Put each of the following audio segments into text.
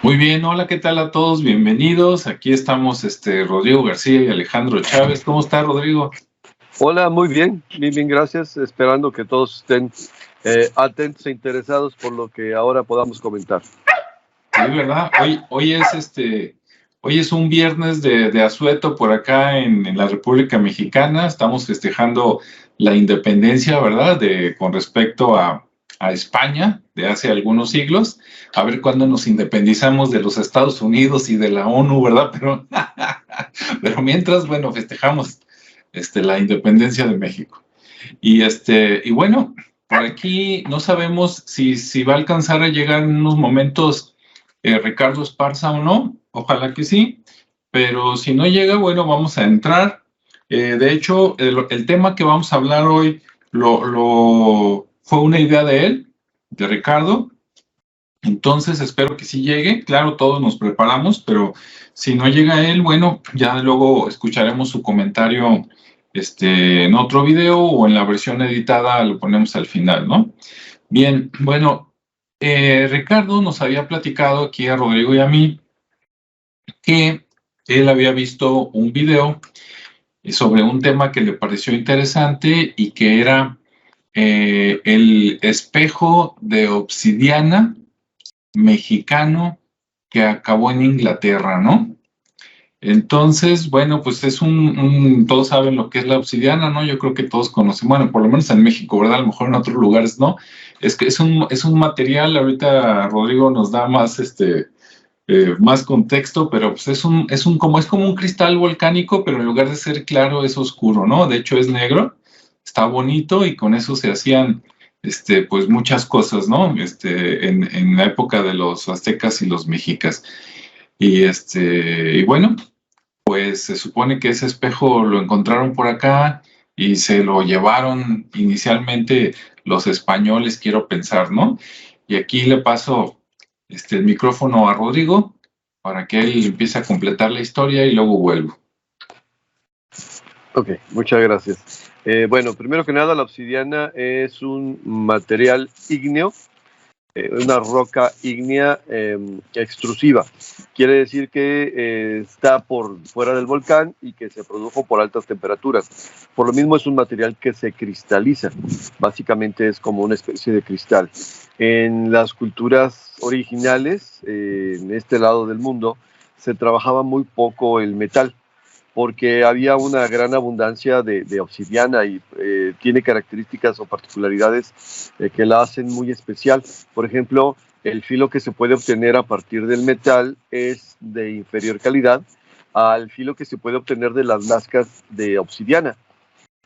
Muy bien, hola, ¿qué tal a todos? Bienvenidos. Aquí estamos, Rodrigo García y Alejandro Chávez. ¿Cómo está, Rodrigo? Hola, muy bien, bien, gracias. Esperando que todos estén atentos e interesados por lo que ahora podamos comentar. Sí, ¿verdad? Hoy es un viernes de asueto por acá en la República Mexicana. Estamos festejando la independencia, ¿verdad? Con respecto a España de hace algunos siglos. A ver cuándo nos independizamos de los Estados Unidos y de la ONU, ¿verdad? Pero mientras, bueno, festejamos la independencia de México. Y bueno, por aquí no sabemos si va a alcanzar a llegar en unos momentos Ricardo Esparza o no, ojalá que sí, pero si no llega, bueno, vamos a entrar. De hecho, el tema que vamos a hablar hoy fue una idea de él, de Ricardo, entonces espero que sí llegue. Claro, todos nos preparamos, pero si no llega él, bueno, ya luego escucharemos su comentario en otro video o en la versión editada lo ponemos al final, ¿no? Bien, bueno, Ricardo nos había platicado aquí a Rodrigo y a mí que él había visto un video sobre un tema que le pareció interesante y que era el espejo de obsidiana mexicano que acabó en Inglaterra, ¿no? Entonces, bueno, pues todos saben lo que es la obsidiana, ¿no? Yo creo que todos conocen, bueno, por lo menos en México, ¿verdad? A lo mejor en otros lugares, ¿no? Es que es un material, ahorita Rodrigo nos da más contexto, pero pues es como un cristal volcánico, pero en lugar de ser claro es oscuro, ¿no? De hecho es negro, está bonito y con eso se hacían, pues muchas cosas, ¿no? En la época de los aztecas y los mexicas. Y bueno, pues se supone que ese espejo lo encontraron por acá y se lo llevaron inicialmente los españoles, quiero pensar, ¿no? Y aquí le paso el micrófono a Rodrigo para que él empiece a completar la historia y luego vuelvo. Ok, muchas gracias. Bueno, primero que nada, la obsidiana es un material ígneo, una roca ígnea extrusiva. Quiere decir que está por fuera del volcán y que se produjo por altas temperaturas. Por lo mismo es un material que se cristaliza. Básicamente es como una especie de cristal. En las culturas originales, en este lado del mundo, se trabajaba muy poco el metal porque había una gran abundancia de obsidiana y tiene características o particularidades que la hacen muy especial. Por ejemplo, el filo que se puede obtener a partir del metal es de inferior calidad al filo que se puede obtener de las lascas de obsidiana.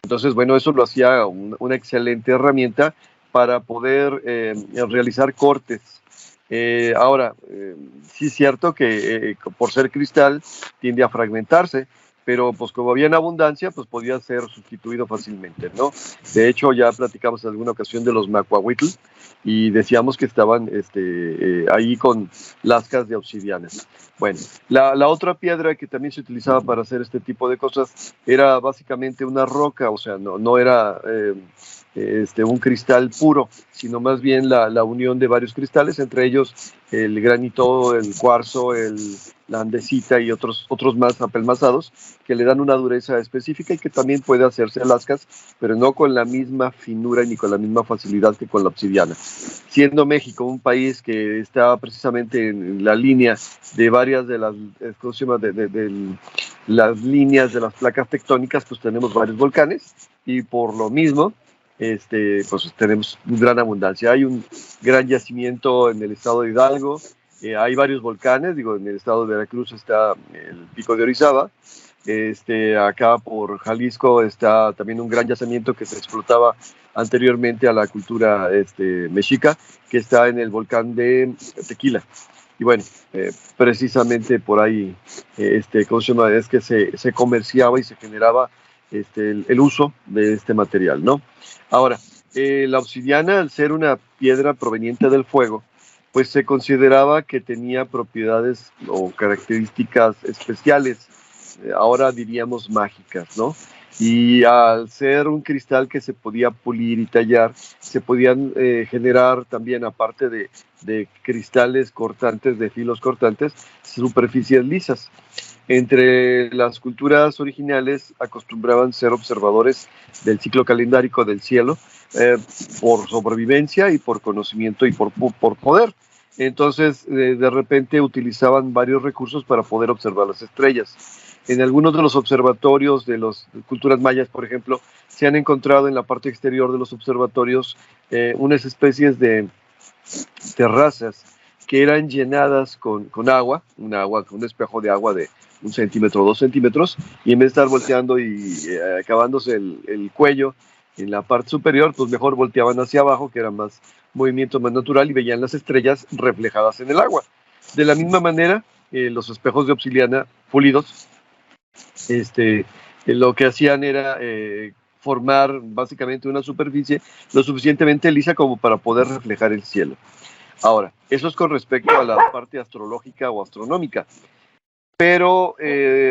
Entonces, bueno, eso lo hacía una excelente herramienta para poder realizar cortes. Ahora, sí es cierto que por ser cristal tiende a fragmentarse, pero pues como había en abundancia, pues podía ser sustituido fácilmente, ¿no? De hecho, ya platicamos en alguna ocasión de los macuahuitl y decíamos que estaban ahí con lascas de obsidiana. Bueno, la otra piedra que también se utilizaba para hacer este tipo de cosas era básicamente una roca, o sea, no era un cristal puro, sino más bien la unión de varios cristales, entre ellos el granito, el cuarzo, la andesita y otros más apelmazados, que le dan una dureza específica y que también puede hacerse lascas, pero no con la misma finura ni con la misma facilidad que con la obsidiana. Siendo México un país que está precisamente en la línea de varias de las, ¿cómo se llama? De las líneas de las placas tectónicas, pues tenemos varios volcanes y por lo mismo pues tenemos gran abundancia. Hay un gran yacimiento en el estado de Hidalgo, hay varios volcanes, digo, en el estado de Veracruz está el Pico de Orizaba, acá por Jalisco está también un gran yacimiento que se explotaba anteriormente a la cultura mexica, que está en el volcán de Tequila. Y bueno, precisamente por ahí, ¿cómo se llama? Es que se comerciaba y se generaba el uso de este material, ¿no? Ahora, la obsidiana, al ser una piedra proveniente del fuego, pues se consideraba que tenía propiedades o características especiales, ahora diríamos mágicas, ¿no? Y al ser un cristal que se podía pulir y tallar, se podían generar también, aparte de cristales cortantes, de filos cortantes, superficies lisas. Entre las culturas originales acostumbraban ser observadores del ciclo calendárico del cielo, por sobrevivencia y por conocimiento y por poder. Entonces, de repente utilizaban varios recursos para poder observar las estrellas. En algunos de los observatorios de las culturas mayas, por ejemplo, se han encontrado en la parte exterior de los observatorios unas especies de terrazas que eran llenadas con agua, un espejo de agua de 1 centímetro o 2 centímetros, y en vez de estar volteando y acabándose el cuello en la parte superior, pues mejor volteaban hacia abajo, que era más movimiento más natural, y veían las estrellas reflejadas en el agua. De la misma manera, los espejos de obsidiana pulidos, lo que hacían era formar básicamente una superficie lo suficientemente lisa como para poder reflejar el cielo. Ahora, eso es con respecto a la parte astrológica o astronómica, pero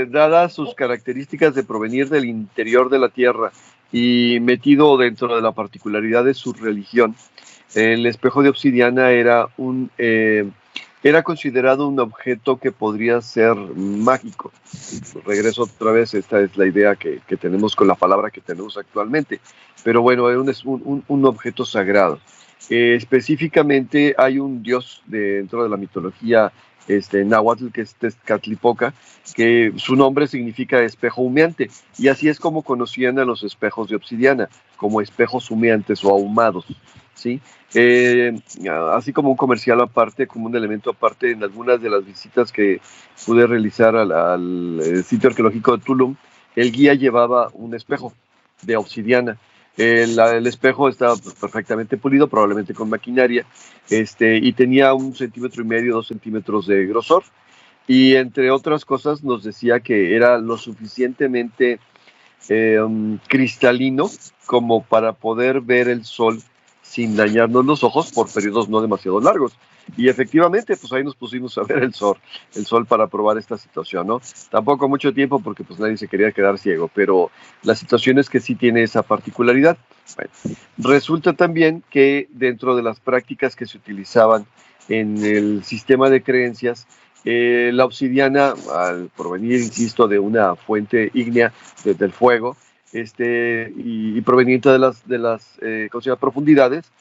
dadas sus características de provenir del interior de la Tierra y metido dentro de la particularidad de su religión, el espejo de obsidiana era considerado un objeto que podría ser mágico. Regreso otra vez, esta es la idea que tenemos con la palabra que tenemos actualmente, pero bueno, es un objeto sagrado. Específicamente hay un dios dentro de la mitología náhuatl, que es Tezcatlipoca, que su nombre significa espejo humeante, y así es como conocían a los espejos de obsidiana, como espejos humeantes o ahumados, ¿sí? Así como un comercial aparte, como un elemento aparte, en algunas de las visitas que pude realizar al sitio arqueológico de Tulum, el guía llevaba un espejo de obsidiana. El espejo estaba perfectamente pulido, probablemente con maquinaria, y tenía 1,5 centímetros, 2 centímetros de grosor, y entre otras cosas nos decía que era lo suficientemente cristalino como para poder ver el sol sin dañarnos los ojos por periodos no demasiado largos. Y efectivamente, pues ahí nos pusimos a ver el sol para probar esta situación, ¿no? Tampoco mucho tiempo porque pues nadie se quería quedar ciego, pero la situación es que sí tiene esa particularidad. Bueno, resulta también que dentro de las prácticas que se utilizaban en el sistema de creencias, la obsidiana, al provenir, insisto, de una fuente ígnea del fuego, y proveniente de las ¿cómo se llama?, profundidades,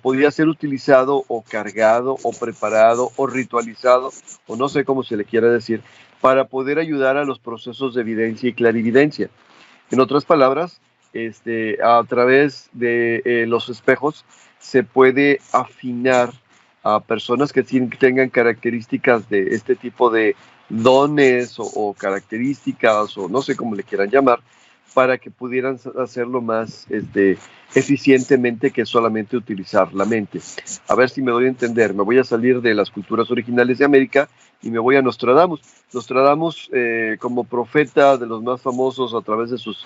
podía ser utilizado o cargado o preparado o ritualizado, o no sé cómo se le quiera decir, para poder ayudar a los procesos de evidencia y clarividencia. En otras palabras, a través de los espejos se puede afinar a personas que tengan características de este tipo de dones o características, o no sé cómo le quieran llamar, para que pudieran hacerlo más eficientemente que solamente utilizar la mente. A ver si me doy a entender. Me voy a salir de las culturas originales de América y me voy a Nostradamus. Nostradamus, como profeta de los más famosos a través de sus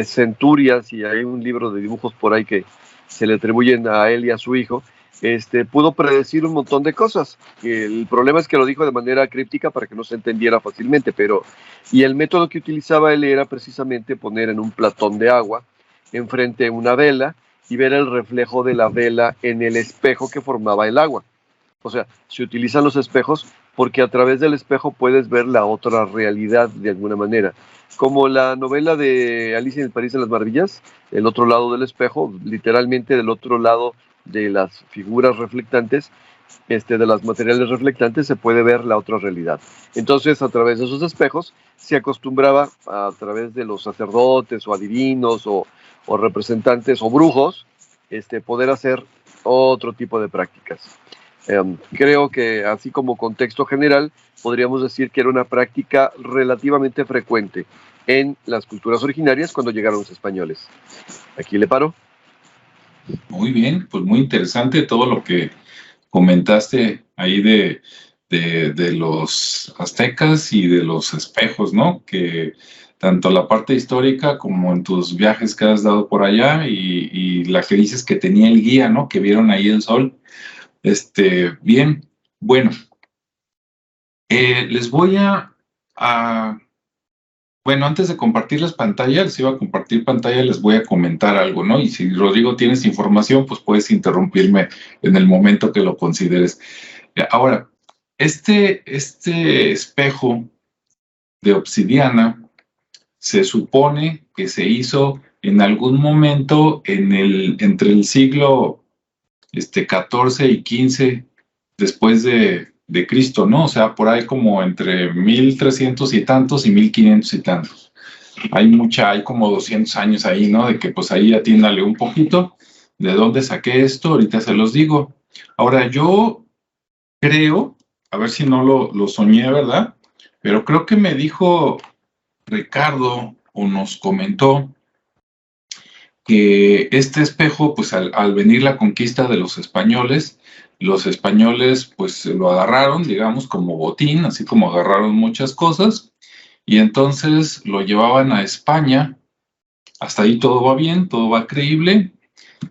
centurias, y hay un libro de dibujos por ahí que se le atribuyen a él y a su hijo, pudo predecir un montón de cosas. El problema es que lo dijo de manera críptica para que no se entendiera fácilmente, y el método que utilizaba él era precisamente poner en un platón de agua enfrente una vela y ver el reflejo de la vela en el espejo que formaba el agua. O sea, se utilizan los espejos porque a través del espejo puedes ver la otra realidad de alguna manera. Como la novela de Alicia en el País de las Maravillas, el otro lado del espejo, literalmente del otro lado de las figuras reflectantes, de los materiales reflectantes, se puede ver la otra realidad. Entonces, a través de esos espejos, se acostumbraba a través de los sacerdotes o adivinos o representantes o brujos, poder hacer otro tipo de prácticas. Creo que así como contexto general, podríamos decir que era una práctica relativamente frecuente en las culturas originarias cuando llegaron los españoles. Aquí le paro. Muy bien, pues muy interesante todo lo que comentaste ahí de los aztecas y de los espejos, ¿no? Que tanto la parte histórica como en tus viajes que has dado por allá y la que dices que tenía el guía, ¿no? Que vieron ahí el sol. Bien, bueno, les voy a Bueno, antes de compartirles pantalla, les iba a compartir pantalla, les voy a comentar algo, ¿no? Y si Rodrigo tienes información, pues puedes interrumpirme en el momento que lo consideres. Ahora, este espejo de obsidiana se supone que se hizo en algún momento entre el siglo XIV y XV después de Cristo, ¿no? O sea, por ahí como entre 1300 y tantos y 1500 y tantos. Hay como 200 años ahí, ¿no? De que pues ahí atiéndale un poquito. ¿De dónde saqué esto? Ahorita se los digo. Ahora, yo creo, a ver si no lo soñé, ¿verdad? Pero creo que me dijo Ricardo o nos comentó que este espejo, pues al venir la conquista de los españoles pues lo agarraron, digamos, como botín, así como agarraron muchas cosas, y entonces lo llevaban a España. Hasta ahí todo va bien, todo va creíble.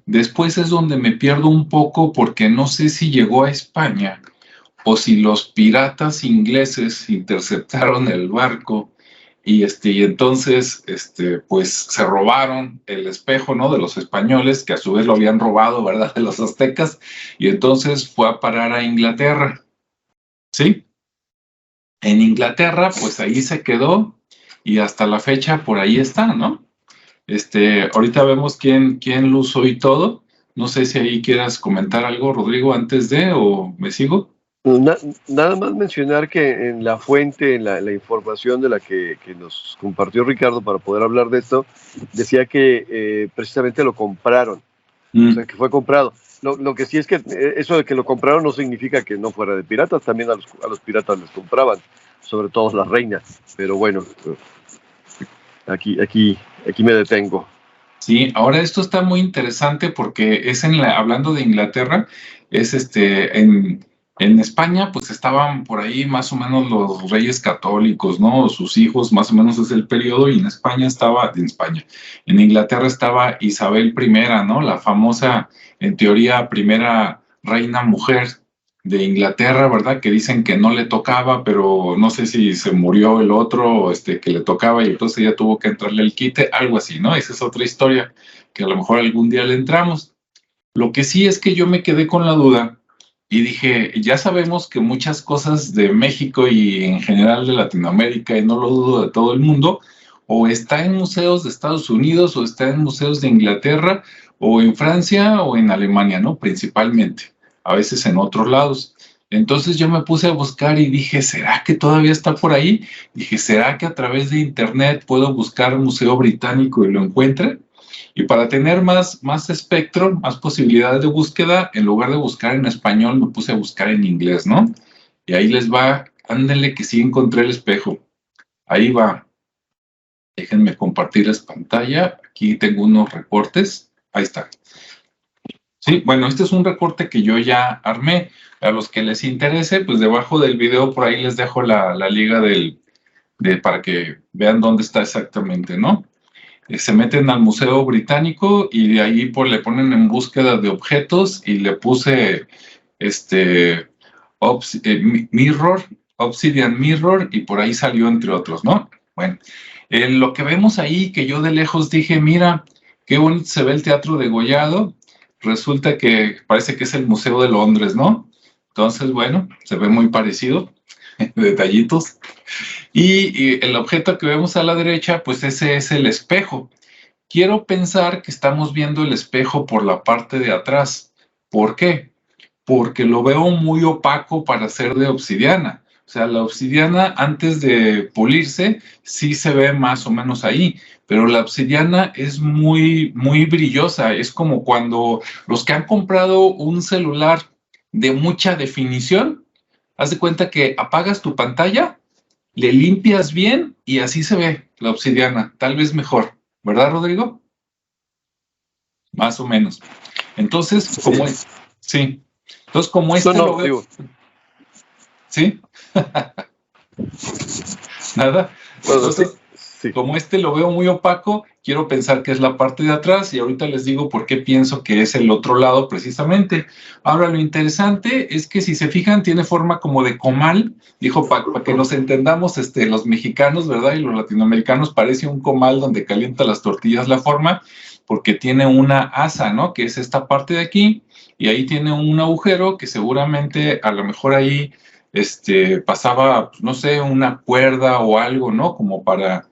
Después es donde me pierdo un poco porque no sé si llegó a España o si los piratas ingleses interceptaron el barco y entonces, pues se robaron el espejo, ¿no? De los españoles, que a su vez lo habían robado, ¿verdad? De los aztecas, y entonces fue a parar a Inglaterra, ¿sí? En Inglaterra, pues ahí se quedó y hasta la fecha por ahí está, ¿no? Ahorita vemos quién lo usó y todo. No sé si ahí quieras comentar algo, Rodrigo, antes de, o me sigo. Nada más mencionar que en la fuente, en la información de la que nos compartió Ricardo para poder hablar de esto, decía que precisamente lo compraron, o sea, que fue comprado. Lo que sí es que eso de que lo compraron no significa que no fuera de piratas, también a los piratas les compraban, sobre todo las reinas, pero bueno, aquí me detengo. Sí, ahora esto está muy interesante porque es hablando de Inglaterra, es en España, pues estaban por ahí más o menos los reyes católicos, ¿no? Sus hijos, más o menos es el periodo, y en Inglaterra estaba Isabel I, ¿no? La famosa, en teoría, primera reina mujer de Inglaterra, ¿verdad? Que dicen que no le tocaba, pero no sé si se murió el otro, que le tocaba y entonces ella tuvo que entrarle el quite, algo así, ¿no? Esa es otra historia que a lo mejor algún día le entramos. Lo que sí es que yo me quedé con la duda y dije, ya sabemos que muchas cosas de México y en general de Latinoamérica, y no lo dudo de todo el mundo, o está en museos de Estados Unidos, o está en museos de Inglaterra, o en Francia, o en Alemania, ¿no? Principalmente, a veces en otros lados. Entonces yo me puse a buscar y dije, ¿será que todavía está por ahí? Dije, ¿será que a través de internet puedo buscar un museo británico y lo encuentre? Y para tener más espectro, más posibilidades de búsqueda, en lugar de buscar en español, me puse a buscar en inglés, ¿no? Y ahí les va, ándenle que sí encontré el espejo. Ahí va. Déjenme compartirles pantalla. Aquí tengo unos recortes. Ahí está. Sí, bueno, este es un recorte que yo ya armé. A los que les interese, pues debajo del video por ahí les dejo la liga para que vean dónde está exactamente, ¿no? Se meten al Museo Británico y de ahí le ponen en búsqueda de objetos y le puse Obsidian Mirror, y por ahí salió entre otros, ¿no? Bueno, lo que vemos ahí, que yo de lejos dije, mira, qué bonito se ve el Teatro Degollado, resulta que parece que es el Museo de Londres, ¿no? Entonces, bueno, se ve muy parecido, detallitos. Y el objeto que vemos a la derecha, pues ese es el espejo. Quiero pensar que estamos viendo el espejo por la parte de atrás. ¿Por qué? Porque lo veo muy opaco para ser de obsidiana. O sea, la obsidiana antes de pulirse sí se ve más o menos ahí, pero la obsidiana es muy brillosa. Es como cuando los que han comprado un celular de mucha definición, haz de cuenta que apagas tu pantalla, le limpias bien y así se ve la obsidiana, tal vez mejor, ¿verdad, Rodrigo? Más o menos. Entonces, como es, sí. Entonces, como lo veo, Digo, ¿sí? Nada. bueno, Entonces, Sí. Como lo veo muy opaco, quiero pensar que es la parte de atrás y ahorita les digo por qué pienso que es el otro lado precisamente. Ahora, lo interesante es que si se fijan, tiene forma como de comal. Dijo, para que nos entendamos, los mexicanos, ¿verdad? Y los latinoamericanos, parece un comal donde calienta las tortillas la forma, porque tiene una asa, ¿no? Que es esta parte de aquí, y ahí tiene un agujero que seguramente a lo mejor ahí pasaba, no sé, una cuerda o algo, ¿no? Como para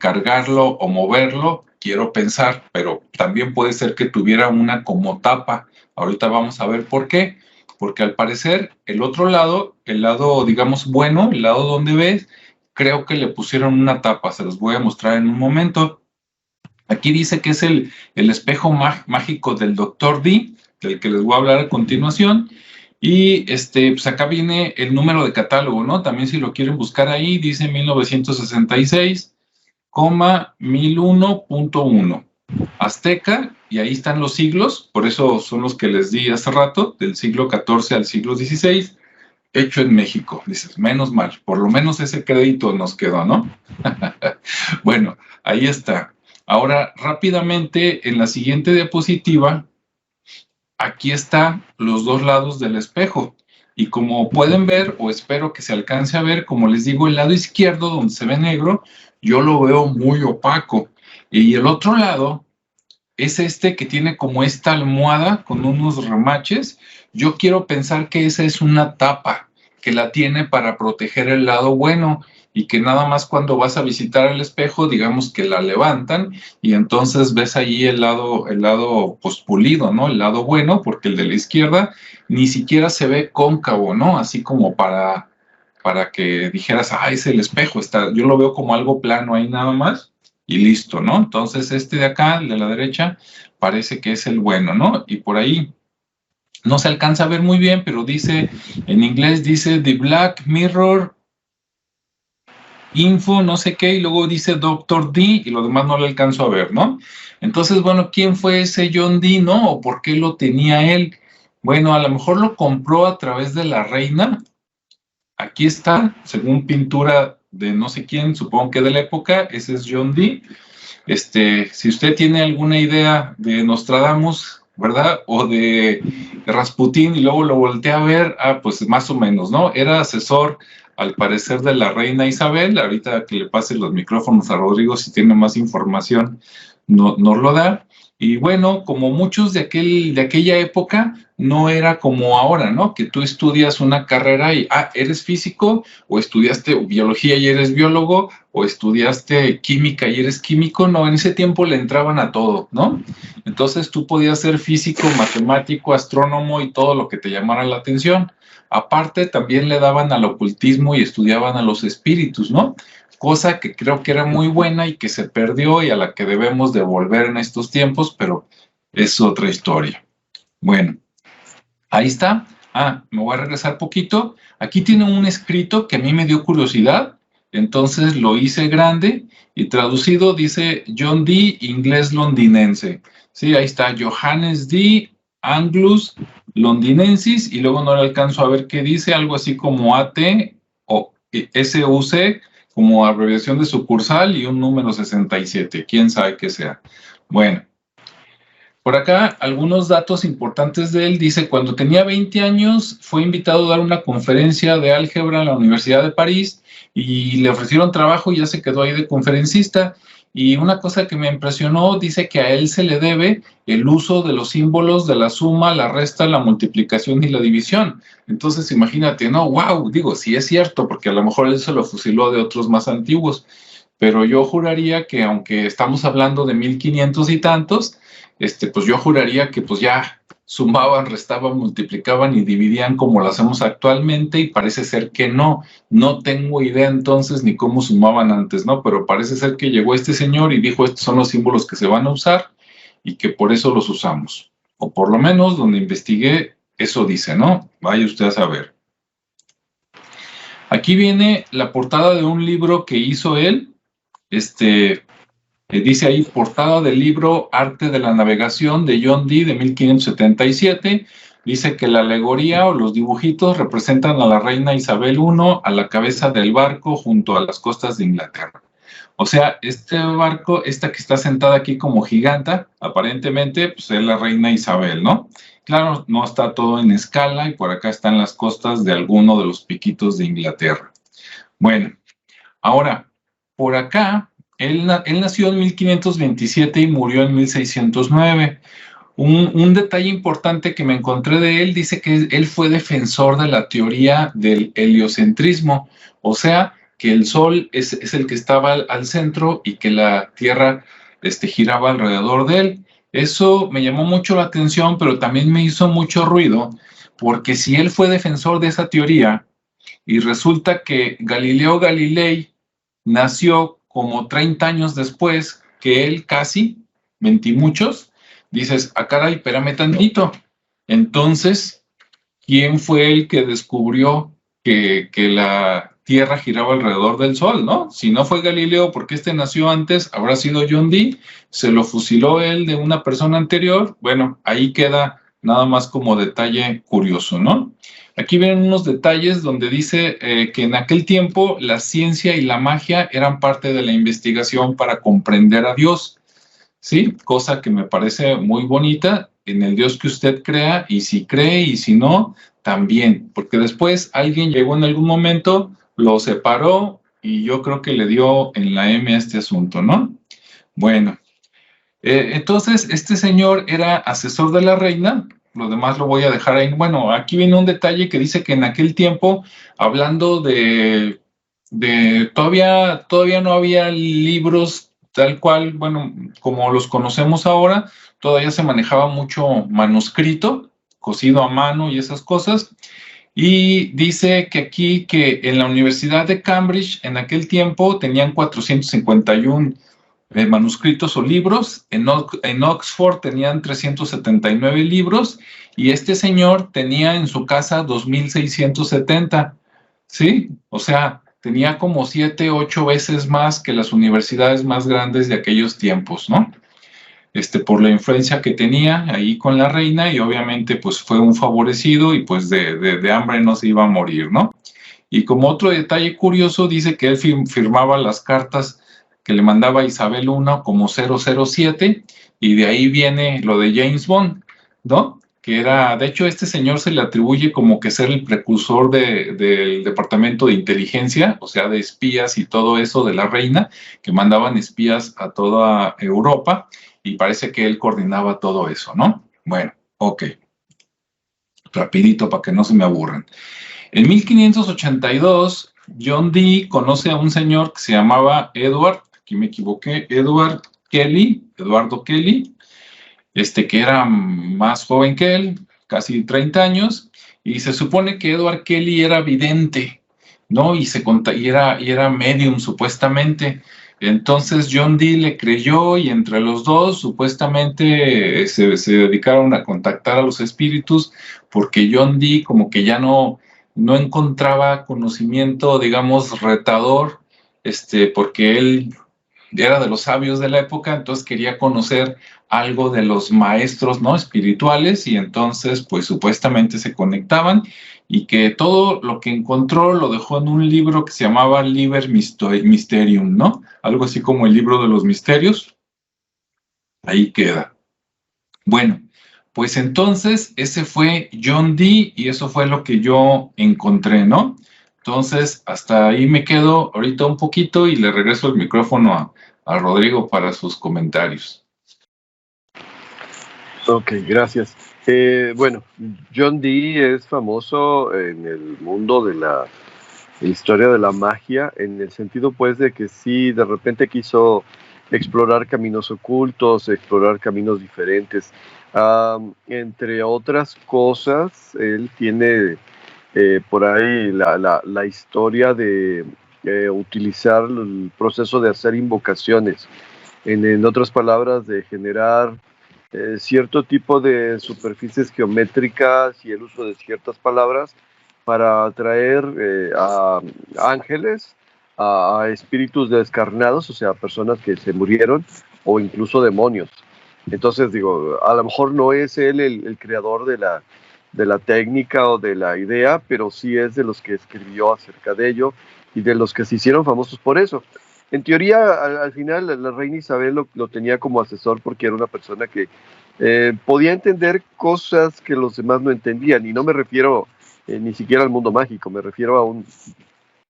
cargarlo o moverlo, quiero pensar, pero también puede ser que tuviera una como tapa. Ahorita vamos a ver por qué. Porque al parecer el otro lado, el lado, digamos, bueno, el lado donde ves, creo que le pusieron una tapa. Se los voy a mostrar en un momento. Aquí dice que es el espejo mágico del Dr. D, del que les voy a hablar a continuación. Y pues acá viene el número de catálogo, ¿no? También si lo quieren buscar ahí, dice 1966, 1001.1 Azteca, y ahí están los siglos, por eso son los que les di hace rato, del siglo XIV al siglo XVI, hecho en México. Dices, menos mal, por lo menos ese crédito nos quedó, ¿no? Bueno, ahí está. Ahora, rápidamente, en la siguiente diapositiva, aquí están los dos lados del espejo. Y como pueden ver, o espero que se alcance a ver, como les digo, el lado izquierdo, donde se ve negro, yo lo veo muy opaco. Y el otro lado es que tiene como esta almohada con unos remaches. Yo quiero pensar que esa es una tapa que la tiene para proteger el lado bueno, y que nada más cuando vas a visitar el espejo, digamos que la levantan y entonces ves ahí el lado pues pulido, ¿no? El lado bueno, porque el de la izquierda ni siquiera se ve cóncavo, ¿no? Así como para que dijeras, es el espejo, yo lo veo como algo plano ahí nada más y listo, ¿no? Entonces de acá, el de la derecha, parece que es el bueno, ¿no? Y por ahí no se alcanza a ver muy bien, pero dice, en inglés dice The Black Mirror Info, no sé qué, y luego dice Dr. D, y lo demás no lo alcanzo a ver, ¿no? Entonces, bueno, ¿quién fue ese John D, no? ¿O por qué lo tenía él? Bueno, a lo mejor lo compró a través de la reina. Aquí está, según pintura de no sé quién, supongo que de la época, ese es John D. Si usted tiene alguna idea de Nostradamus, ¿verdad? O de Rasputín y luego lo voltea a ver, pues más o menos, ¿no? Era asesor, al parecer, de la reina Isabel. Ahorita que le pase los micrófonos a Rodrigo, si tiene más información, nos lo da. Y bueno, como muchos de aquella época, no era como ahora, ¿no? Que tú estudias una carrera y, eres físico, o estudiaste biología y eres biólogo, o estudiaste química y eres químico. No, en ese tiempo le entraban a todo, ¿no? Entonces tú podías ser físico, matemático, astrónomo y todo lo que te llamara la atención. Aparte, también le daban al ocultismo y estudiaban a los espíritus, ¿no? Cosa que creo que era muy buena y que se perdió y a la que debemos de volver en estos tiempos, pero es otra historia. Bueno, ahí está. Me voy a regresar poquito. Aquí tiene un escrito que a mí me dio curiosidad, entonces lo hice grande y traducido dice John D. inglés londinense. Sí, ahí está, Johannes D. Anglus londinensis, y luego no le alcanzo a ver qué dice, algo así como AT o SUC, como abreviación de sucursal, y un número 67, quién sabe qué sea. Bueno, por acá algunos datos importantes de él. Dice, cuando tenía 20 años fue invitado a dar una conferencia de álgebra en la Universidad de París y le ofrecieron trabajo y ya se quedó ahí de conferencista. Y una cosa que me impresionó, dice que a él se le debe el uso de los símbolos de la suma, la resta, la multiplicación y la división. Entonces imagínate, no, wow, digo, sí es cierto, porque a lo mejor él se lo fusiló de otros más antiguos, pero yo juraría que aunque estamos hablando de 1500 y tantos, pues yo juraría que pues ya sumaban, restaban, multiplicaban y dividían como lo hacemos actualmente, y parece ser que no tengo idea entonces ni cómo sumaban antes, ¿no? Pero parece ser que llegó este señor y dijo, estos son los símbolos que se van a usar y que por eso los usamos. O por lo menos donde investigué, eso dice, ¿no? Vaya usted a saber. Aquí viene la portada de un libro que hizo él, dice ahí, portada del libro Arte de la Navegación de John Dee de 1577. Dice que la alegoría o los dibujitos representan a la reina Isabel I a la cabeza del barco junto a las costas de Inglaterra. O sea, este barco, esta que está sentada aquí como giganta, aparentemente, pues es la reina Isabel, ¿no? Claro, no está todo en escala y por acá están las costas de alguno de los piquitos de Inglaterra. Bueno, ahora, por acá, él nació en 1527 y murió en 1609. Un detalle importante que me encontré de él dice que él fue defensor de la teoría del heliocentrismo, o sea, que el Sol es el que estaba al centro y que la Tierra giraba alrededor de él. Eso me llamó mucho la atención, pero también me hizo mucho ruido, porque si él fue defensor de esa teoría y resulta que Galileo Galilei nació como 30 años después que él, casi, 20 y muchos, dices, ah, caray, espérame tantito. Entonces, ¿quién fue el que descubrió que la Tierra giraba alrededor del Sol, no? Si no fue Galileo, porque este nació antes, habrá sido John Dee, se lo fusiló él de una persona anterior. Bueno, ahí queda nada más como detalle curioso, ¿no? Aquí vienen unos detalles donde dice que en aquel tiempo la ciencia y la magia eran parte de la investigación para comprender a Dios, ¿sí? Cosa que me parece muy bonita en el Dios que usted crea, y si cree y si no, también, porque después alguien llegó en algún momento, lo separó y yo creo que le dio en la M a este asunto, ¿no? Bueno, entonces este señor era asesor de la reina, lo demás lo voy a dejar ahí. Bueno, aquí viene un detalle que dice que en aquel tiempo, hablando de todavía no había libros tal cual, bueno, como los conocemos ahora, todavía se manejaba mucho manuscrito, cosido a mano y esas cosas. Y dice que aquí, que en la Universidad de Cambridge, en aquel tiempo, tenían 451 manuscritos o libros, en Oxford tenían 379 libros, y este señor tenía en su casa 2,670, ¿sí? O sea, tenía como 7, 8 veces más que las universidades más grandes de aquellos tiempos, ¿no? Por la influencia que tenía ahí con la reina, y obviamente pues fue un favorecido y pues de hambre no se iba a morir, ¿no? Y como otro detalle curioso, dice que él firmaba las cartas que le mandaba Isabel I como 007, y de ahí viene lo de James Bond, ¿no? Que era, de hecho, este señor se le atribuye como que ser el precursor del Departamento de Inteligencia, o sea, de espías y todo eso de la reina, que mandaban espías a toda Europa, y parece que él coordinaba todo eso, ¿no? Bueno, ok. Rapidito para que no se me aburran. En 1582, John Dee conoce a un señor que se llamaba Edward, aquí me equivoqué, Eduardo Kelly, que era más joven que él, casi 30 años, y se supone que Edward Kelly era vidente, ¿no? Y era medium, supuestamente. Entonces John Dee le creyó, y entre los dos supuestamente se dedicaron a contactar a los espíritus, porque John Dee como que ya no encontraba conocimiento, digamos, retador, porque él era de los sabios de la época, entonces quería conocer algo de los maestros, ¿no?, espirituales, y entonces pues supuestamente se conectaban, y que todo lo que encontró lo dejó en un libro que se llamaba Liber Mysterium, ¿no? Algo así como el libro de los misterios. Ahí queda. Bueno, pues entonces ese fue John Dee, y eso fue lo que yo encontré, ¿no? Entonces, hasta ahí me quedo ahorita un poquito y le regreso el micrófono a Rodrigo para sus comentarios. Ok, gracias. Bueno, John Dee es famoso en el mundo de la historia de la magia, en el sentido pues de que sí, de repente quiso explorar caminos ocultos, explorar caminos diferentes. Entre otras cosas, él tiene por ahí la historia de utilizar el proceso de hacer invocaciones, en otras palabras, de generar cierto tipo de superficies geométricas y el uso de ciertas palabras para atraer a ángeles, a espíritus descarnados, o sea, personas que se murieron, o incluso demonios. Entonces, digo, a lo mejor no es él el creador de la técnica o de la idea, pero sí es de los que escribió acerca de ello y de los que se hicieron famosos por eso. En teoría, al final, la reina Isabel lo tenía como asesor porque era una persona que podía entender cosas que los demás no entendían, y no me refiero ni siquiera al mundo mágico, me refiero a un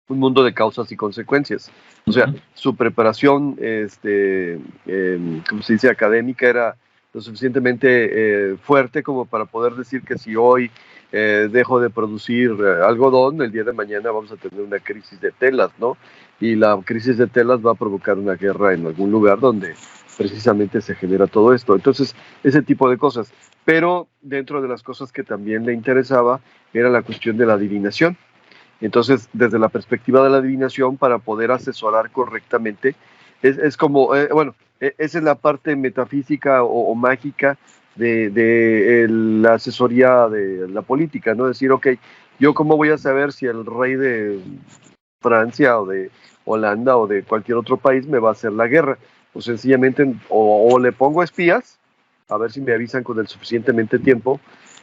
mundo de causas y consecuencias. O sea, su preparación, ¿cómo se dice?, académica era lo suficientemente fuerte como para poder decir que si hoy dejo de producir algodón, el día de mañana vamos a tener una crisis de telas, ¿no? Y la crisis de telas va a provocar una guerra en algún lugar donde precisamente se genera todo esto. Entonces, ese tipo de cosas. Pero dentro de las cosas que también le interesaba era la cuestión de la adivinación. Entonces, desde la perspectiva de la adivinación, para poder asesorar correctamente, es como, bueno, esa es la parte metafísica o mágica de la asesoría de la política, ¿no? Decir, ok, yo cómo voy a saber si el rey de Francia o de Holanda o de cualquier otro país me va a hacer la guerra. Pues sencillamente o le pongo espías, a ver si me avisan con el suficientemente tiempo,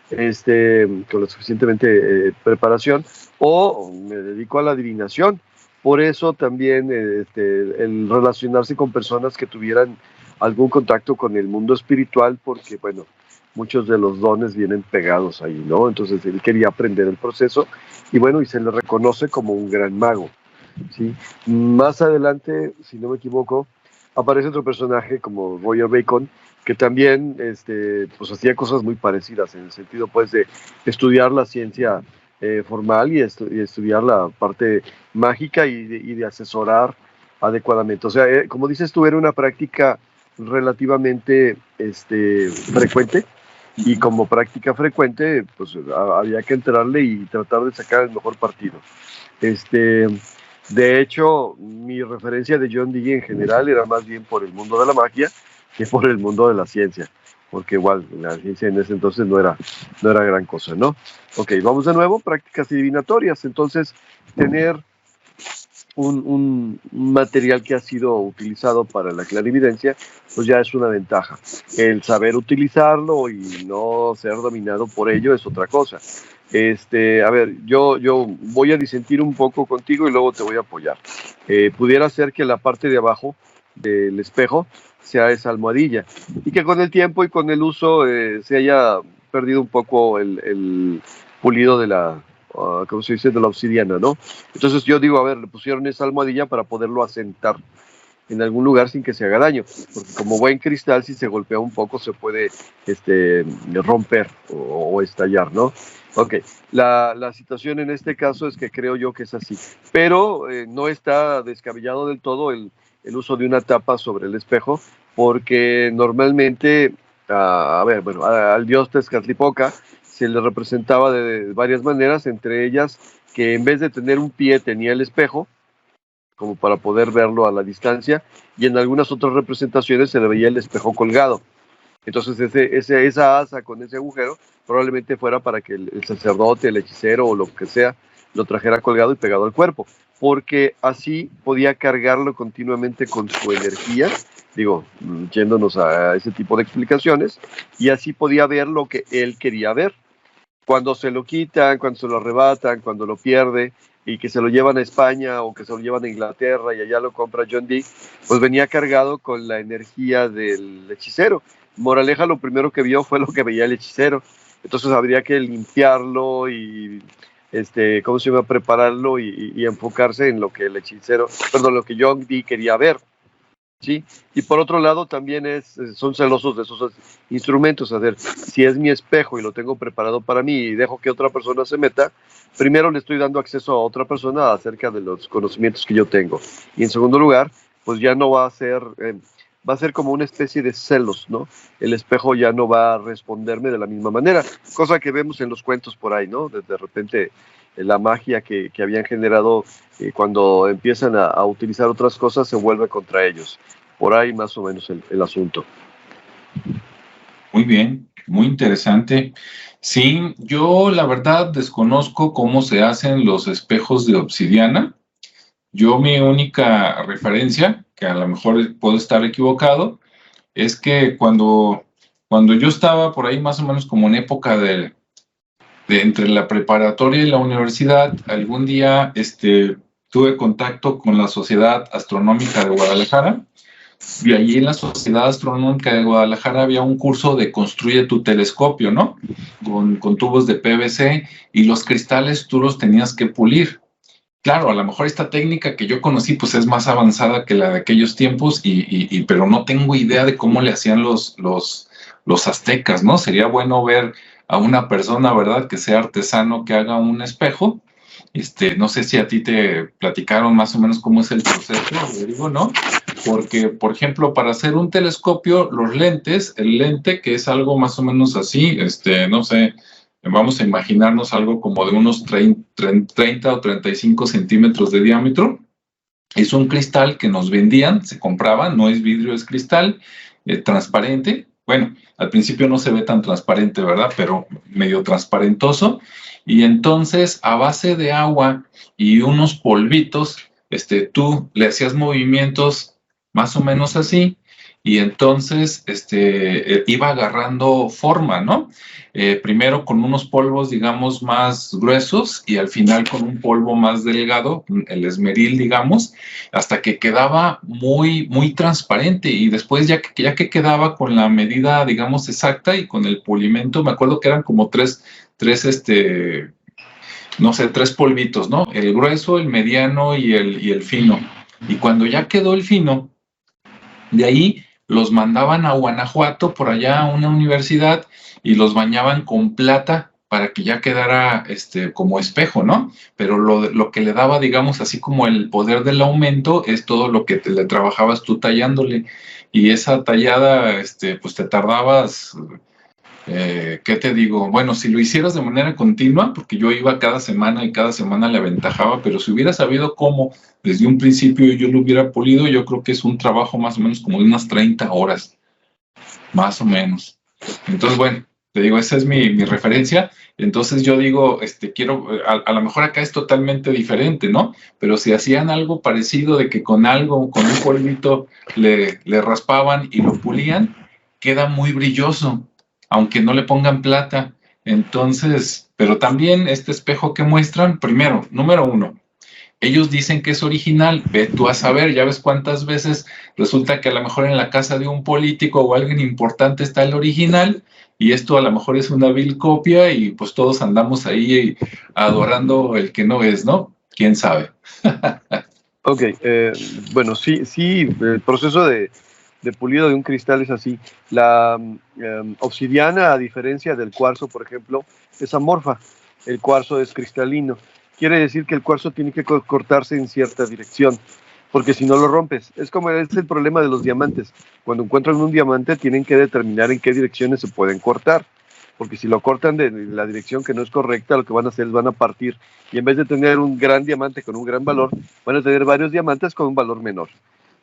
con la suficientemente preparación, o me dedico a la adivinación. Por eso también el relacionarse con personas que tuvieran algún contacto con el mundo espiritual, porque bueno, muchos de los dones vienen pegados ahí, ¿no? Entonces él quería aprender el proceso y bueno, y se le reconoce como un gran mago, ¿sí? Más adelante, si no me equivoco, aparece otro personaje como Roger Bacon, que también pues hacía cosas muy parecidas, en el sentido pues de estudiar la ciencia formal y estudiar la parte mágica y de asesorar adecuadamente. O sea, como dices tú, era una práctica relativamente frecuente, y como práctica frecuente, pues había que entrarle y tratar de sacar el mejor partido. De hecho, mi referencia de John Dee en general era más bien por el mundo de la magia que por el mundo de la ciencia, porque igual la ciencia en ese entonces no era gran cosa, ¿no? Ok, vamos de nuevo, prácticas adivinatorias. Entonces, tener un material que ha sido utilizado para la clarividencia, pues ya es una ventaja. El saber utilizarlo y no ser dominado por ello es otra cosa. A ver, yo voy a disentir un poco contigo y luego te voy a apoyar. Pudiera ser que la parte de abajo del espejo sea esa almohadilla y que con el tiempo y con el uso se haya perdido un poco el pulido de la, ¿cómo se dice?, de la obsidiana, ¿no? Entonces yo digo, a ver, le pusieron esa almohadilla para poderlo asentar en algún lugar sin que se haga daño, porque como buen cristal, si se golpea un poco se puede romper o estallar, ¿no? Ok, la situación en este caso es que creo yo que es así, pero no está descabellado del todo el uso de una tapa sobre el espejo, porque normalmente, a ver, bueno, al dios Tezcatlipoca se le representaba de varias maneras, entre ellas que en vez de tener un pie tenía el espejo, como para poder verlo a la distancia, y en algunas otras representaciones se le veía el espejo colgado. Entonces esa asa con ese agujero probablemente fuera para que el sacerdote, el hechicero o lo que sea, lo trajera colgado y pegado al cuerpo, porque así podía cargarlo continuamente con su energía, digo, yéndonos a ese tipo de explicaciones, y así podía ver lo que él quería ver. Cuando se lo quitan, cuando se lo arrebatan, cuando lo pierde, y que se lo llevan a España o que se lo llevan a Inglaterra y allá lo compra John Dee, pues venía cargado con la energía del hechicero. Moraleja, lo primero que vio fue lo que veía el hechicero. Entonces habría que limpiarlo y, ¿cómo se llama?, prepararlo y enfocarse en lo que el hechicero, perdón, lo que John Dee quería ver. ¿Sí? Y por otro lado también son celosos de esos instrumentos. A ver, si es mi espejo y lo tengo preparado para mí y dejo que otra persona se meta, primero le estoy dando acceso a otra persona acerca de los conocimientos que yo tengo. Y en segundo lugar, pues ya no va a ser, va a ser como una especie de celos, ¿no? El espejo ya no va a responderme de la misma manera, cosa que vemos en los cuentos por ahí, ¿no? De repente la magia que habían generado cuando empiezan a utilizar otras cosas se vuelve contra ellos. Por ahí más o menos el asunto. Muy bien, muy interesante. Sí, yo la verdad desconozco cómo se hacen los espejos de obsidiana. Yo mi única referencia, que a lo mejor puedo estar equivocado, es que cuando yo estaba por ahí más o menos como en época de entre la preparatoria y la universidad, algún día tuve contacto con la Sociedad Astronómica de Guadalajara, y allí en la Sociedad Astronómica de Guadalajara había un curso de construye tu telescopio, ¿no? Con tubos de PVC, y los cristales tú los tenías que pulir. Claro, a lo mejor esta técnica que yo conocí pues es más avanzada que la de aquellos tiempos, pero no tengo idea de cómo le hacían los aztecas, ¿no? Sería bueno ver a una persona, ¿verdad?, que sea artesano, que haga un espejo. No sé si a ti te platicaron más o menos cómo es el proceso, Rodrigo, ¿no? Porque, por ejemplo, para hacer un telescopio, los lentes, el lente, que es algo más o menos así, no sé, vamos a imaginarnos algo como de unos 30 o 35 centímetros de diámetro. Es un cristal que nos vendían, se compraba, no es vidrio, es cristal, transparente. Bueno, al principio no se ve tan transparente, ¿verdad? Pero medio transparentoso. Y entonces, a base de agua y unos polvitos, tú le hacías movimientos más o menos así, y entonces iba agarrando forma, ¿no? Primero con unos polvos, digamos, más gruesos, y al final con un polvo más delgado, el esmeril, digamos, hasta que quedaba muy, muy transparente. Y después, ya que quedaba con la medida, digamos, exacta y con el pulimento, me acuerdo que eran como tres, no sé, tres polvitos, ¿no? El grueso, el mediano y el fino. Y cuando ya quedó el fino, de ahí los mandaban a Guanajuato, por allá a una universidad, y los bañaban con plata para que ya quedara como espejo, ¿no? Pero lo que le daba, digamos, así como el poder del aumento, es todo lo que le trabajabas tú tallándole. Y esa tallada, pues te tardabas, ¿qué te digo? Bueno, si lo hicieras de manera continua, porque yo iba cada semana y cada semana le aventajaba, pero si hubiera sabido cómo desde un principio yo lo hubiera pulido, yo creo que es un trabajo más o menos como de unas 30 horas, más o menos. Entonces, bueno, te digo, esa es mi referencia. Entonces yo digo, quiero, a lo mejor acá es totalmente diferente, ¿no? Pero si hacían algo parecido, de que con algo, con un polvito, le raspaban y lo pulían, queda muy brilloso, aunque no le pongan plata. Entonces, pero también este espejo que muestran, primero, número uno, ellos dicen que es original, ve tú a saber, ya ves cuántas veces resulta que a lo mejor en la casa de un político o alguien importante está el original, y esto a lo mejor es una vil copia, y pues todos andamos ahí adorando el que no es, ¿no? ¿Quién sabe? Ok, bueno, sí, el proceso de pulido de un cristal es así. La obsidiana, a diferencia del cuarzo, por ejemplo, es amorfa. El cuarzo es cristalino. Quiere decir que el cuarzo tiene que cortarse en cierta dirección, porque si no lo rompes. Es el problema de los diamantes. Cuando encuentran un diamante, tienen que determinar en qué direcciones se pueden cortar, porque si lo cortan de la dirección que no es correcta, lo que van a hacer es van a partir, y en vez de tener un gran diamante con un gran valor, van a tener varios diamantes con un valor menor.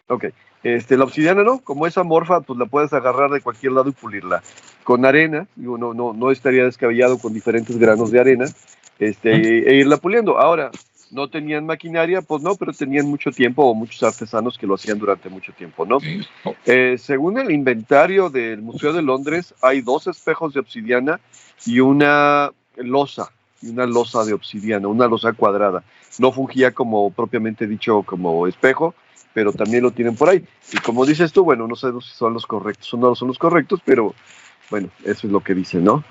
Ok, la obsidiana no, como es amorfa, pues la puedes agarrar de cualquier lado y pulirla. Con arena, no estaría descabellado con diferentes granos de arena, e irla puliendo. Ahora, ¿no tenían maquinaria? Pues no, pero tenían mucho tiempo, o muchos artesanos que lo hacían durante mucho tiempo, ¿no? Según el inventario del Museo de Londres, hay 2 espejos de obsidiana y una losa de obsidiana, una losa cuadrada. No fungía como propiamente dicho como espejo, pero también lo tienen por ahí. Y como dices tú, bueno, no sé si son los correctos o no son los correctos, pero bueno, eso es lo que dicen, ¿no?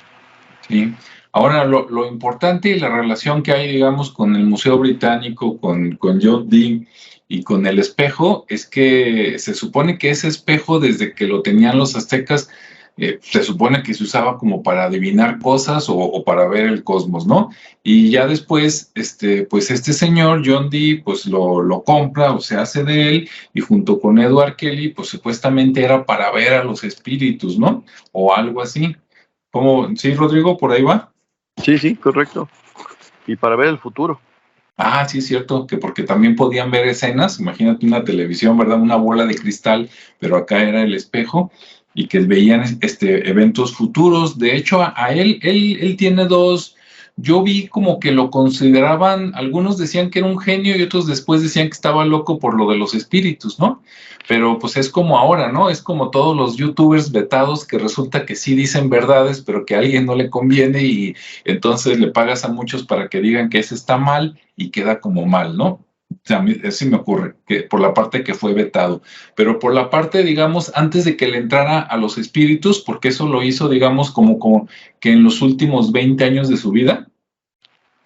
Sí. Ahora, lo importante y la relación que hay, digamos, con el Museo Británico, con John Dee y con el espejo, es que se supone que ese espejo, desde que lo tenían los aztecas, se supone que se usaba como para adivinar cosas o para ver el cosmos, ¿no? Y ya después, pues este señor, John Dee, pues lo compra o se hace de él, y junto con Edward Kelly, pues supuestamente era para ver a los espíritus, ¿no? O algo así. ¿Cómo? ¿Sí, Rodrigo? ¿Por ahí va? Sí, correcto. Y para ver el futuro. Ah, sí, es cierto, que porque también podían ver escenas, imagínate una televisión, ¿verdad? Una bola de cristal, pero acá era el espejo, y que veían eventos futuros. De hecho, a él tiene 2, yo vi como que lo consideraban, algunos decían que era un genio y otros después decían que estaba loco por lo de los espíritus, ¿no? Pero pues es como ahora, ¿no? Es como todos los youtubers vetados, que resulta que sí dicen verdades, pero que a alguien no le conviene, y entonces le pagas a muchos para que digan que ese está mal y queda como mal, ¿no? sea, a mí sí me ocurre, que por la parte que fue vetado, pero por la parte, digamos, antes de que le entrara a los espíritus, porque eso lo hizo, digamos, como que en los últimos 20 años de su vida,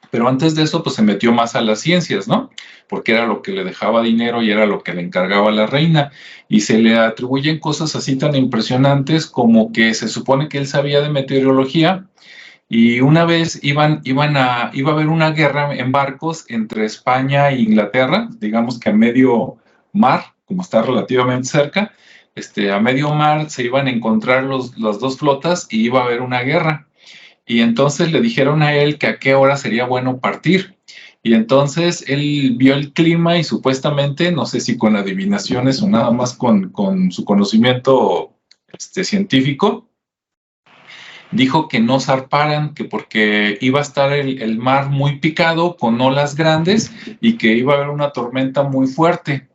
pero antes de eso, pues se metió más a las ciencias, ¿no? Porque era lo que le dejaba dinero y era lo que le encargaba la reina. Y se le atribuyen cosas así tan impresionantes como que se supone que él sabía de meteorología y una vez iba a haber una guerra en barcos entre España e Inglaterra, digamos que a medio mar, como está relativamente cerca, a medio mar se iban a encontrar las dos flotas y iba a haber una guerra. Y entonces le dijeron a él que a qué hora sería bueno partir. Y entonces él vio el clima y supuestamente, no sé si con adivinaciones o nada más con su conocimiento científico, dijo que no zarparan, que porque iba a estar el mar muy picado con olas grandes y que iba a haber una tormenta muy fuerte.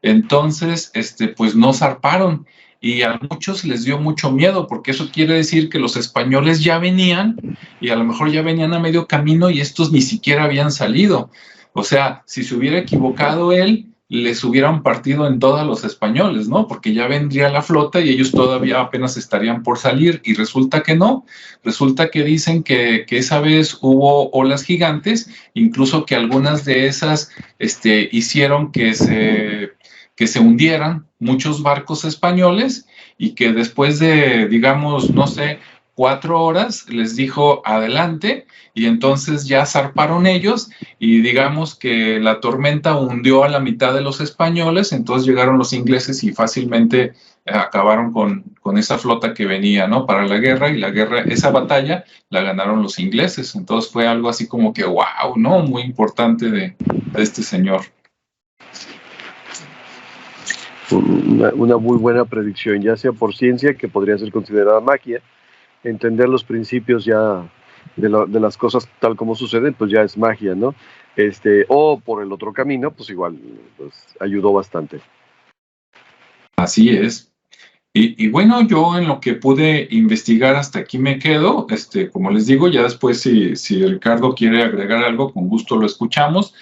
Entonces, pues no zarparon y a muchos les dio mucho miedo porque eso quiere decir que los españoles ya venían y a lo mejor ya venían a medio camino y estos ni siquiera habían salido. O sea, si se hubiera equivocado él, les hubieran partido en todos los españoles, ¿no? Porque ya vendría la flota y ellos todavía apenas estarían por salir y resulta que no, resulta que dicen que esa vez hubo olas gigantes, incluso que algunas de esas hicieron que se hundieran muchos barcos españoles y que después de, digamos, no sé, 4 horas les dijo adelante y entonces ya zarparon ellos y digamos que la tormenta hundió a la mitad de los españoles, entonces llegaron los ingleses y fácilmente acabaron con esa flota que venía, ¿no? Para la guerra y esa batalla la ganaron los ingleses, entonces fue algo así como que wow, ¿no? Muy importante de este señor. Una muy buena predicción, ya sea por ciencia, que podría ser considerada magia, entender los principios ya de las cosas tal como suceden, pues ya es magia, ¿no? O por el otro camino, pues igual, pues ayudó bastante. Así es. Y bueno, yo en lo que pude investigar hasta aquí me quedo. Como les digo, ya después si Ricardo quiere agregar algo, con gusto lo escuchamos.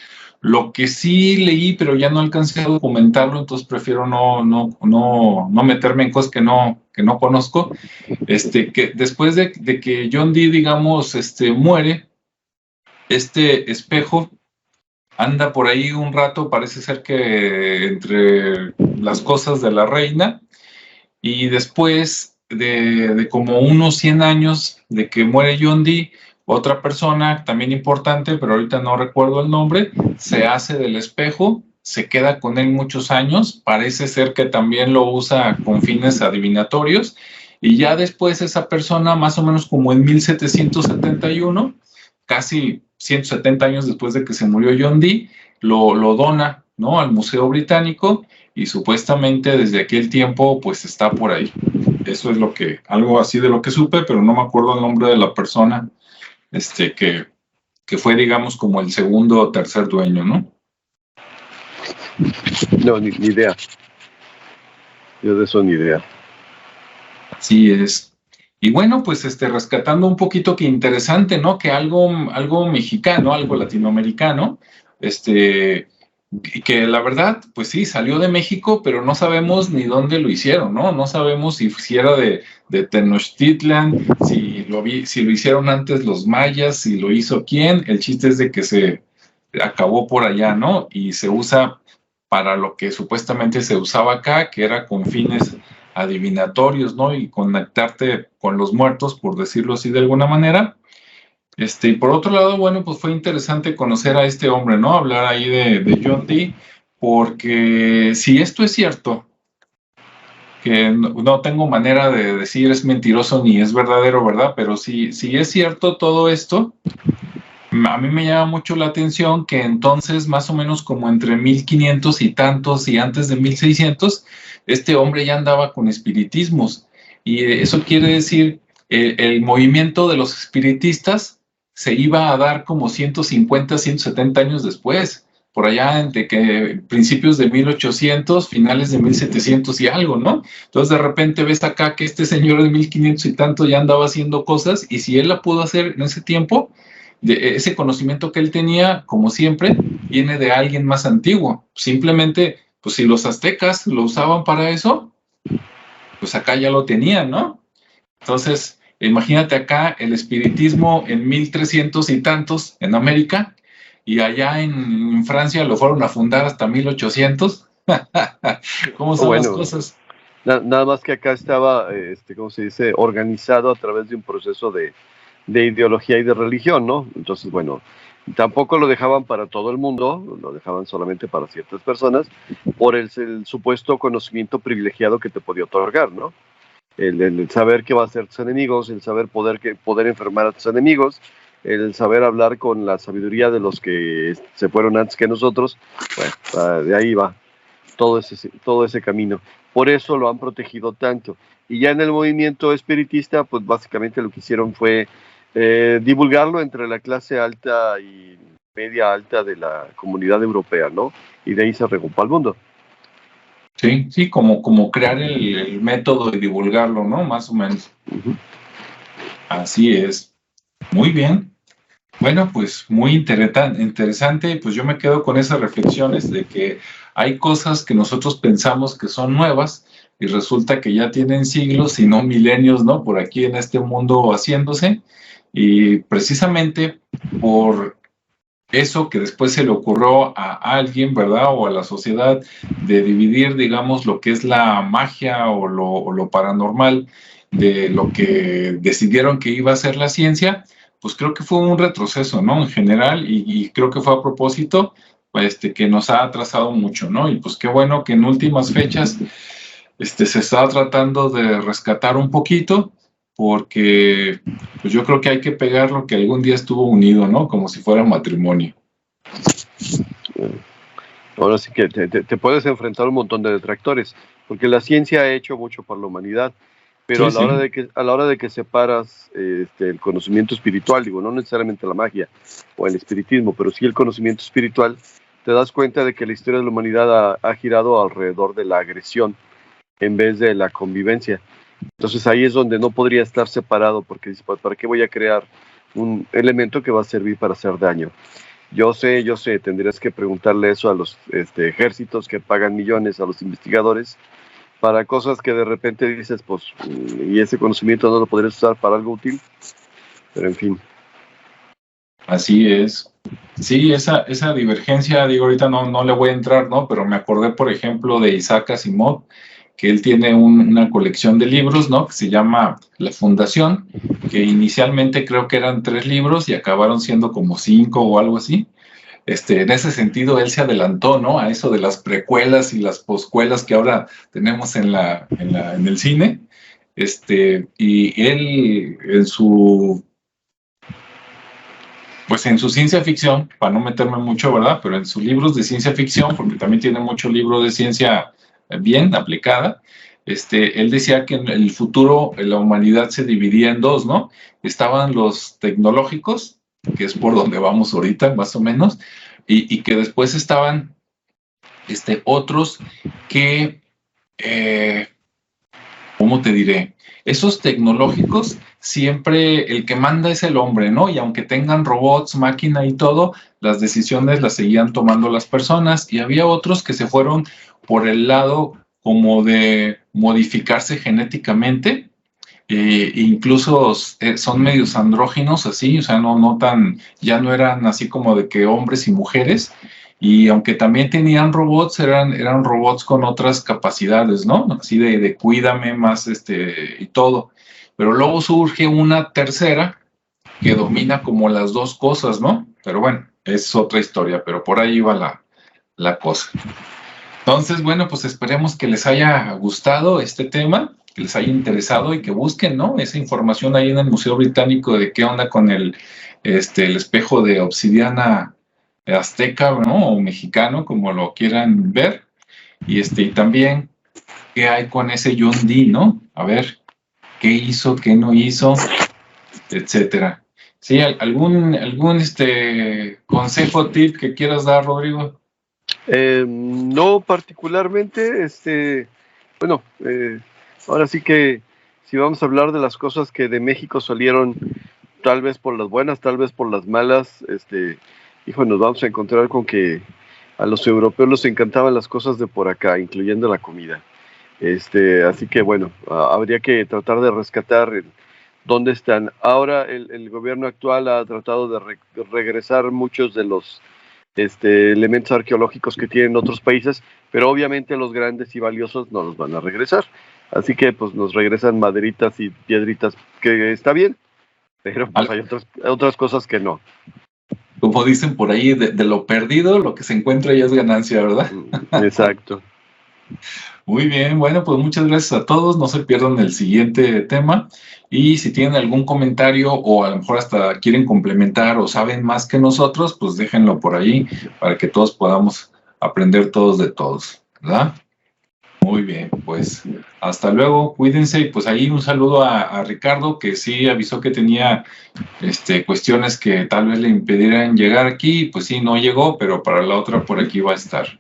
Lo que sí leí, pero ya no alcancé a documentarlo, entonces prefiero no meterme en cosas que no conozco. Que después de que John Dee, digamos, muere, este espejo anda por ahí un rato, parece ser que entre las cosas de la reina, y después de como unos 100 años de que muere John Dee, otra persona también importante, pero ahorita no recuerdo el nombre, se hace del espejo, se queda con él muchos años, parece ser que también lo usa con fines adivinatorios, y ya después esa persona, más o menos como en 1771, casi 170 años después de que se murió John Dee, lo dona, ¿no?, al Museo Británico, y supuestamente desde aquel tiempo pues está por ahí. Eso es algo así de lo que supe, pero no me acuerdo el nombre de la persona que fue, digamos, como el segundo o tercer dueño, ¿no? No, ni idea. Yo de eso ni idea. Así es. Y bueno, pues rescatando un poquito, que interesante, ¿no? Que algo mexicano, algo latinoamericano, que la verdad, pues sí, salió de México, pero no sabemos ni dónde lo hicieron, ¿no? No sabemos si era de Tenochtitlan, si lo hicieron antes los mayas, si lo hizo quién. El chiste es de que se acabó por allá, ¿no? Y se usa para lo que supuestamente se usaba acá, que era con fines adivinatorios, ¿no? Y conectarte con los muertos, por decirlo así de alguna manera. Y por otro lado, bueno, pues fue interesante conocer a este hombre, ¿no? Hablar ahí de John Dee, porque si esto es cierto, que no tengo manera de decir es mentiroso ni es verdadero, ¿verdad? Pero si es cierto todo esto, a mí me llama mucho la atención que entonces, más o menos como entre 1500 y tantos y antes de 1600, este hombre ya andaba con espiritismos. Y eso quiere decir, el movimiento de los espiritistas se iba a dar como 150, 170 años después, por allá entre principios de 1800, finales de 1700 y algo, ¿no? Entonces de repente ves acá que este señor de 1500 y tanto ya andaba haciendo cosas, y si él la pudo hacer en ese tiempo, de ese conocimiento que él tenía, como siempre, viene de alguien más antiguo. Simplemente, pues si los aztecas lo usaban para eso, pues acá ya lo tenían, ¿no? Entonces, imagínate acá el espiritismo en 1300 y tantos en América, y allá en Francia lo fueron a fundar hasta 1800. ¿Cómo son las cosas? Nada más que acá estaba, ¿cómo se dice?, organizado a través de un proceso de ideología y de religión, ¿no? Entonces, bueno, tampoco lo dejaban para todo el mundo, lo dejaban solamente para ciertas personas, por el supuesto conocimiento privilegiado que te podía otorgar, ¿no? El saber qué va a hacer tus enemigos, el saber poder enfermar a tus enemigos, el saber hablar con la sabiduría de los que se fueron antes que nosotros. Bueno, de ahí va todo ese camino. Por eso lo han protegido tanto. Y ya en el movimiento espiritista, pues básicamente lo que hicieron fue divulgarlo entre la clase alta y media alta de la comunidad europea, ¿no? Y de ahí se regó para el mundo. Sí, sí, como crear el método y divulgarlo, ¿no? Más o menos. Uh-huh. Así es. Muy bien. Bueno, pues muy interesante. Pues yo me quedo con esas reflexiones de que hay cosas que nosotros pensamos que son nuevas y resulta que ya tienen siglos, si no milenios, ¿no? Por aquí en este mundo haciéndose. Y precisamente por eso que después se le ocurrió a alguien, ¿verdad? O a la sociedad de dividir, digamos, lo que es la magia o lo paranormal de lo que decidieron que iba a ser la ciencia, pues creo que fue un retroceso, ¿no? En general, y creo que fue a propósito, pues, que nos ha atrasado mucho, ¿no? Y pues qué bueno que en últimas fechas se está tratando de rescatar un poquito, porque pues yo creo que hay que pegar lo que algún día estuvo unido, ¿no? Como si fuera matrimonio. Ahora sí que te puedes enfrentar a un montón de detractores, porque la ciencia ha hecho mucho por la humanidad, pero Sí, a la hora de que separas el conocimiento espiritual, digo, no necesariamente la magia o el espiritismo, pero sí el conocimiento espiritual, te das cuenta de que la historia de la humanidad ha girado alrededor de la agresión en vez de la convivencia. Entonces ahí es donde no podría estar separado, porque dices, ¿para qué voy a crear un elemento que va a servir para hacer daño? Yo sé, tendrías que preguntarle eso a los ejércitos que pagan millones, a los investigadores, para cosas que de repente dices, pues, y ese conocimiento no lo podrías usar para algo útil, pero en fin. Así es. Sí, esa divergencia, digo, ahorita no le voy a entrar, ¿no? Pero me acordé, por ejemplo, de Isaac Asimov, que él tiene una colección de libros, ¿no? Que se llama La Fundación, que inicialmente creo que eran 3 libros y acabaron siendo como 5 o algo así. En ese sentido, él se adelantó, ¿no? A eso de las precuelas y las poscuelas que ahora tenemos en el cine. Y él en su ciencia ficción, para no meterme mucho, ¿verdad? Pero en sus libros de ciencia ficción, porque también tiene mucho libro de ciencia bien aplicada, él decía que en el futuro la humanidad se dividía en 2, ¿no? Estaban los tecnológicos, que es por donde vamos ahorita, más o menos, y que después estaban otros que, ¿cómo te diré? Esos tecnológicos, siempre el que manda es el hombre, ¿no? Y aunque tengan robots, máquina y todo, las decisiones las seguían tomando las personas. Y había otros que se fueron por el lado como de modificarse genéticamente. Incluso son medios andróginos, así, o sea, ya no eran así como de que hombres y mujeres. Y aunque también tenían robots, eran robots con otras capacidades, ¿no? Así de cuídame más, y todo. Pero luego surge una tercera que domina como las 2 cosas, ¿no? Pero bueno, es otra historia, pero por ahí va la cosa. Entonces, bueno, pues esperemos que les haya gustado este tema, que les haya interesado y que busquen, ¿no? Esa información ahí en el Museo Británico de qué onda con el espejo de obsidiana azteca, ¿no? O mexicano, como lo quieran ver. Y también qué hay con ese John Dee, ¿no? A ver, qué hizo, qué no hizo, etcétera. Sí, algún consejo, tip que quieras dar, Rodrigo. No particularmente, bueno, ahora sí que si vamos a hablar de las cosas que de México salieron, tal vez por las buenas, tal vez por las malas, hijo, nos vamos a encontrar con que a los europeos les encantaban las cosas de por acá, incluyendo la comida. Así que bueno, habría que tratar de rescatar dónde están. Ahora el gobierno actual ha tratado de regresar muchos de los elementos arqueológicos que tienen otros países, pero obviamente los grandes y valiosos no los van a regresar. Así que pues nos regresan maderitas y piedritas, que está bien, pero pues hay otras cosas que no. Como dicen por ahí, de lo perdido, lo que se encuentra ya es ganancia, ¿verdad? Exacto. Muy bien, bueno, pues muchas gracias a todos, no se pierdan el siguiente tema y si tienen algún comentario o a lo mejor hasta quieren complementar o saben más que nosotros, pues déjenlo por ahí para que todos podamos aprender todos de todos, ¿verdad? Muy bien, pues hasta luego, cuídense y pues ahí un saludo a Ricardo que sí avisó que tenía cuestiones que tal vez le impidieran llegar aquí, pues sí, no llegó, pero para la otra por aquí va a estar.